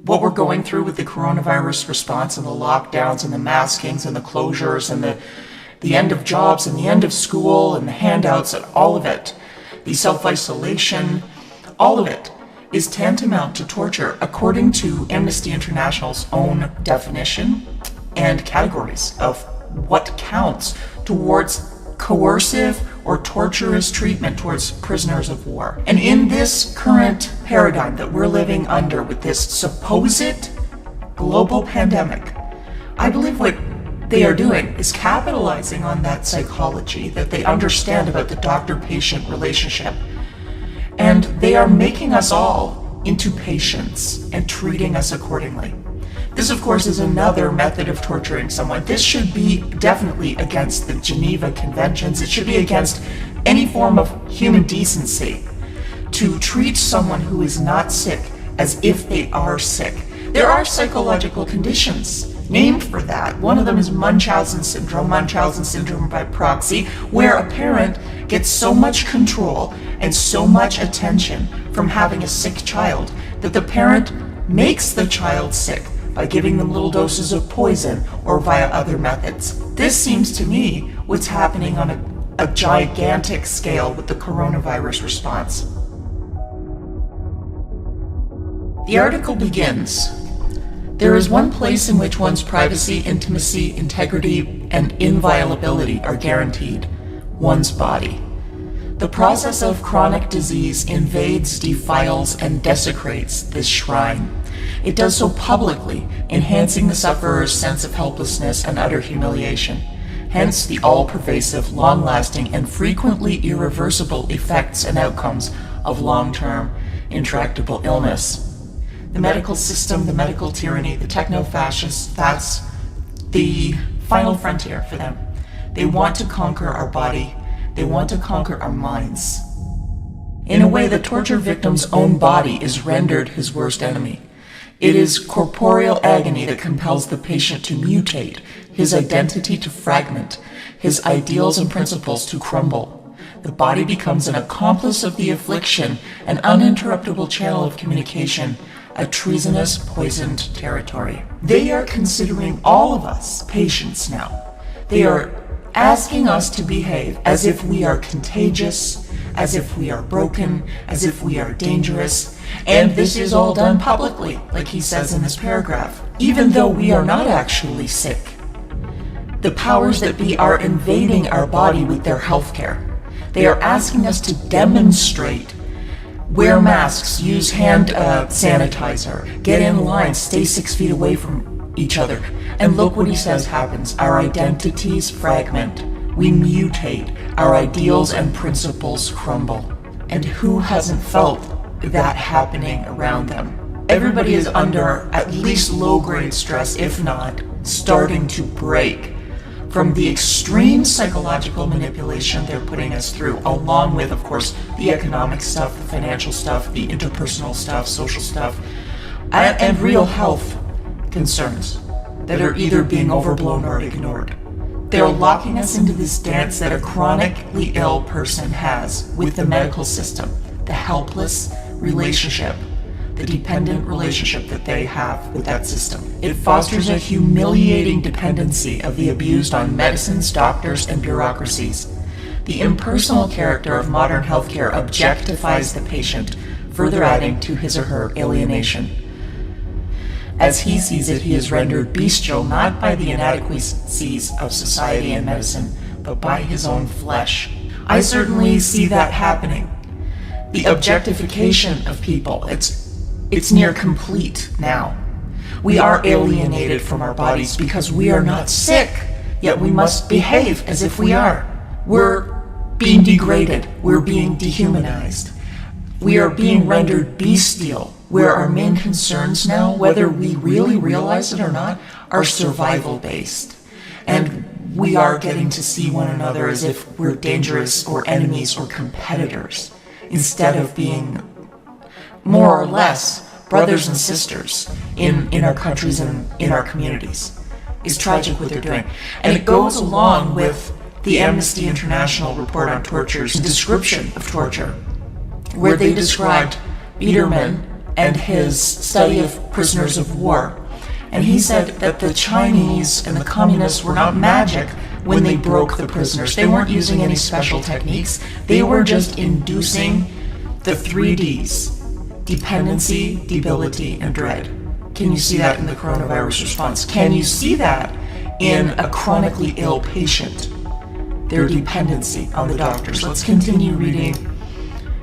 what we're going through with the coronavirus response and the lockdowns and the maskings and the closures and the end of jobs and the end of school and the handouts and all of it, the self-isolation, all of it is tantamount to torture according to Amnesty International's own definition and categories of what counts towards coercive or torturous treatment towards prisoners of war. And in this current paradigm that we're living under with this supposed global pandemic, I believe what they are doing is capitalizing on that psychology that they understand about the doctor-patient relationship. And they are making us all into patients and treating us accordingly. This, of course, is another method of torturing someone. This should be definitely against the Geneva Conventions. It should be against any form of human decency to treat someone who is not sick as if they are sick. There are psychological conditions named for that. One of them is Munchausen syndrome by proxy, where a parent gets so much control and so much attention from having a sick child that the parent makes the child sick by giving them little doses of poison or via other methods. This seems to me what's happening on a gigantic scale with the coronavirus response. The article begins, "There is one place in which one's privacy, intimacy, integrity, and inviolability are guaranteed: one's body. The process of chronic disease invades, defiles, and desecrates this shrine. It does so publicly, enhancing the sufferer's sense of helplessness and utter humiliation. Hence the all-pervasive, long-lasting, and frequently irreversible effects and outcomes of long-term, intractable illness. The medical system, the medical tyranny, the techno-fascists, that's the final frontier for them. They want to conquer our body. They want to conquer our minds. In a way, the torture victim's own body is rendered his worst enemy. It is corporeal agony that compels the patient to mutate, his identity to fragment, his ideals and principles to crumble. The body becomes an accomplice of the affliction, an uninterruptible channel of communication, a treasonous, poisoned territory." They are considering all of us patients now. They are asking us to behave as if we are contagious, as if we are broken, as if we are dangerous, and this is all done publicly, like he says in this paragraph, even though we are not actually sick. The powers that be are invading our body with their healthcare. They are asking us to demonstrate, wear masks, use hand sanitizer, get in line, stay 6 feet away from each other. And look what he says happens. Our identities fragment. We mutate. Our ideals and principles crumble. And who hasn't felt that happening around them? Everybody is under at least low-grade stress, if not starting to break from the extreme psychological manipulation they're putting us through, along with, of course, the economic stuff, the financial stuff, the interpersonal stuff, social stuff, and real health concerns that are either being overblown or ignored. They're locking us into this dance that a chronically ill person has with the medical system, the helpless relationship, the dependent relationship that they have with that system. It fosters a humiliating dependency of the abused on medicines, doctors, and bureaucracies. The impersonal character of modern healthcare objectifies the patient, further adding to his or her alienation. As he sees it, he is rendered bestial not by the inadequacies of society and medicine, but by his own flesh. I certainly see that happening. The objectification of people, it's near complete now. We are alienated from our bodies because we are not sick, yet we must behave as if we are. We're being degraded. We're being dehumanized. We are being rendered bestial, where our main concerns now, whether we really realize it or not, are survival-based. And we are getting to see one another as if we're dangerous or enemies or competitors, instead of being more or less brothers and sisters in our countries and in our communities. It's tragic what they're doing. And it goes along with the Amnesty International report on torture's description of torture, where they described Biederman and his study of prisoners of war. And he said that the Chinese and the communists were not magic when they broke the prisoners. They weren't using any special techniques. They were just inducing the 3Ds: dependency, debility, and dread. Can you see that in the coronavirus response? Can you see that in a chronically ill patient? Their dependency on the doctors. Let's continue reading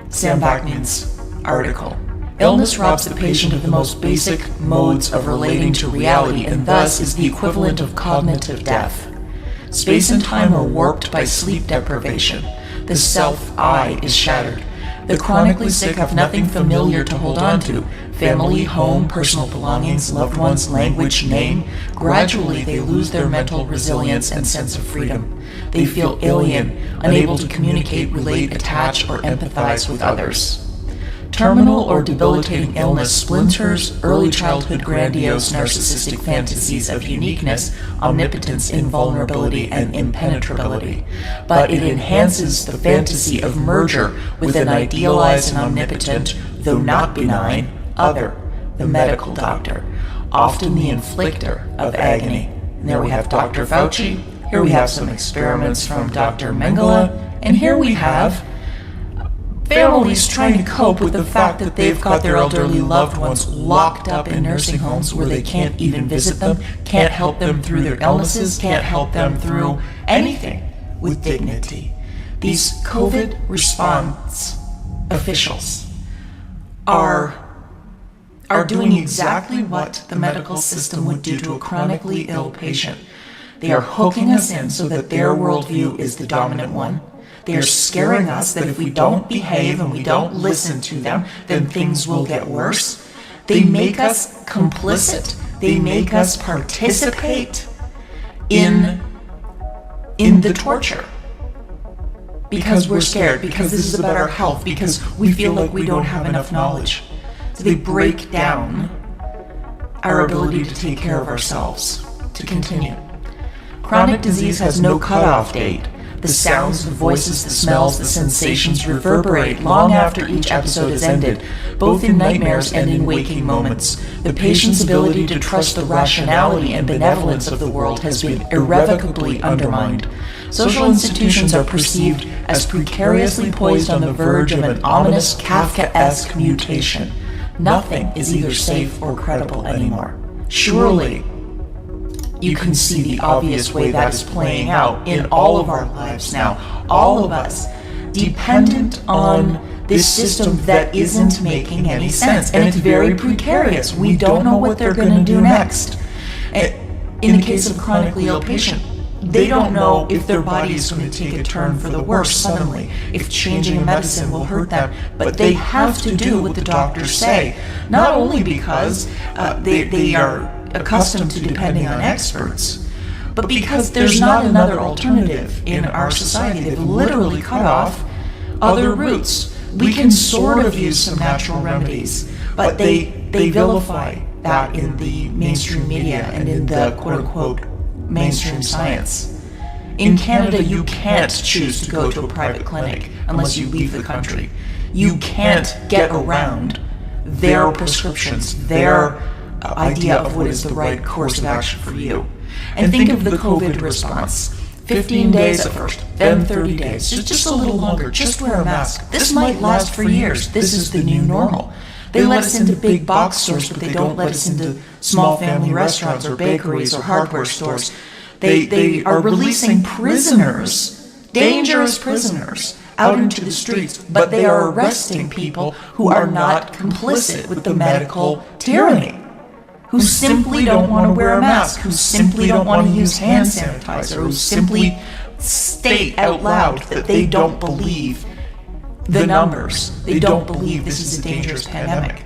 Sam Vaknin's article. Illness robs the patient of the most basic modes of relating to reality and thus is the equivalent of cognitive death. Space and time are warped by sleep deprivation. The self-I is shattered. The chronically sick have nothing familiar to hold on to. Family, home, personal belongings, loved ones, language, name. Gradually, they lose their mental resilience and sense of freedom. They feel alien, unable to communicate, relate, attach, or empathize with others. Terminal or debilitating illness splinters early childhood grandiose narcissistic fantasies of uniqueness, omnipotence, invulnerability, and impenetrability. But it enhances the fantasy of merger with an idealized and omnipotent, though not benign, other, the medical doctor, often the inflictor of agony. And there we have Dr. Fauci, here we have some experiments from Dr. Mengele, and here we have families trying to cope with the fact that they've got their elderly loved ones locked up in nursing homes where they can't even visit them, can't help them through their illnesses, can't help them through anything with dignity. These COVID response officials are doing exactly what the medical system would do to a chronically ill patient. They are hooking us in so that their worldview is the dominant one. They are scaring us that if we don't behave and we don't listen to them, then things will get worse. They make us complicit. They make us participate in the torture. Because we're scared, because this is about our health, because we feel like we don't have enough knowledge. So they break down our ability to take care of ourselves. To continue. Chronic disease has no cutoff date. The sounds, the voices, the smells, the sensations reverberate long after each episode is ended, both in nightmares and in waking moments. The patient's ability to trust the rationality and benevolence of the world has been irrevocably undermined. Social institutions are perceived as precariously poised on the verge of an ominous Kafkaesque mutation. Nothing is either safe or credible anymore. Surely, you can see the obvious way that is playing out in all of our lives now. All of us dependent on this system that isn't making any sense. And it's very precarious. We don't know what they're going to do next. In the case of a chronically ill patient, they don't know if their body is going to take a turn for the worse suddenly, if changing a medicine will hurt them. But they have to do what the doctors say, not only because they are accustomed to depending on experts, but because there's not another alternative in our society. They've literally cut off other routes. We can sort of use some natural remedies, but they vilify that in the mainstream media and in the quote-unquote mainstream science. In Canada, you can't choose to go to a private clinic unless you leave the country. You can't get around their prescriptions, their idea of what is the right course of action for you. And think of the COVID response. 15 days at first, then 30 days, just a little longer, just wear a mask. This might last for years. This is the new normal. They let us into big box stores, but they don't let us into small family restaurants or bakeries or hardware stores. They are releasing prisoners, dangerous prisoners, out into the streets, but they are arresting people who are not complicit with the medical tyranny, who simply don't want to wear a mask, who simply don't want to use hand sanitizer, who simply state out loud that they don't believe the numbers. They don't believe this is a dangerous pandemic.